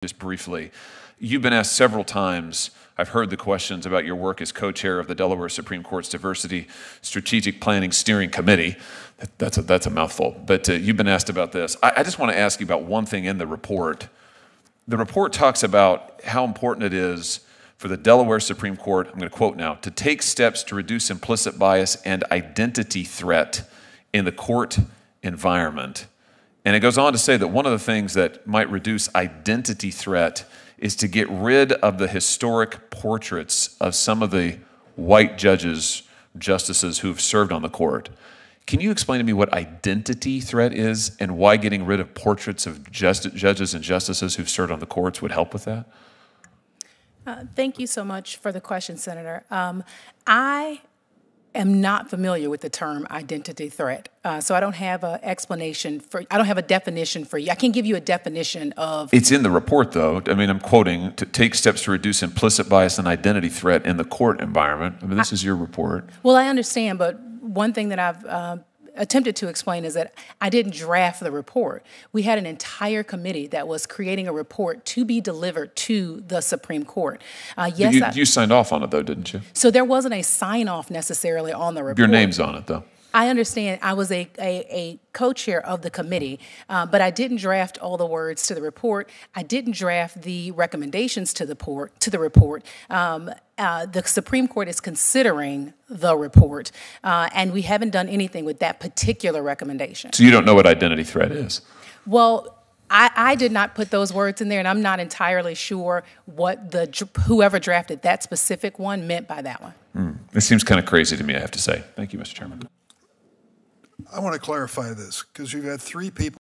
Just briefly, you've been asked several times, I've heard the questions about your work as co-chair of the Delaware Supreme Court's Diversity Strategic Planning Steering Committee. That's a mouthful, but you've been asked about this. I just want to ask you about one thing in the report. The report talks about how important it is for the Delaware Supreme Court, I'm going to quote now, to take steps to reduce implicit bias and identity threat in the court environment. And it goes on to say that one of the things that might reduce identity threat is to get rid of the historic portraits of some of the white justices who've served on the court. Can you explain to me what identity threat is and why getting rid of portraits of judges and justices who've served on the courts would help with that? Thank you so much for the question, Senator. I am not familiar with the term identity threat, so I don't have an explanation for. I don't have a definition for you. I can give you a definition of. It's in the report, though. I mean, I'm quoting: to take steps to reduce implicit bias and identity threat in the court environment. I mean, this is your report. Well, I understand, but one thing that I've attempted to explain is that I didn't draft the report. We had an entire committee that was creating a report to be delivered to the Supreme Court. Yes, you signed off on it, though, didn't you? So there wasn't a sign-off necessarily on the report. Your name's on it, though. I understand. I was a co-chair of the committee, but I didn't draft all the words to the report. I didn't draft the recommendations to the report. The Supreme Court is considering the report, and we haven't done anything with that particular recommendation. So you don't know what identity threat is? Well, I did not put those words in there, and I'm not entirely sure what whoever drafted that specific one meant by that one. It seems kind of crazy to me, I have to say. Thank you, Mr. Chairman. I want to clarify this because you've had three people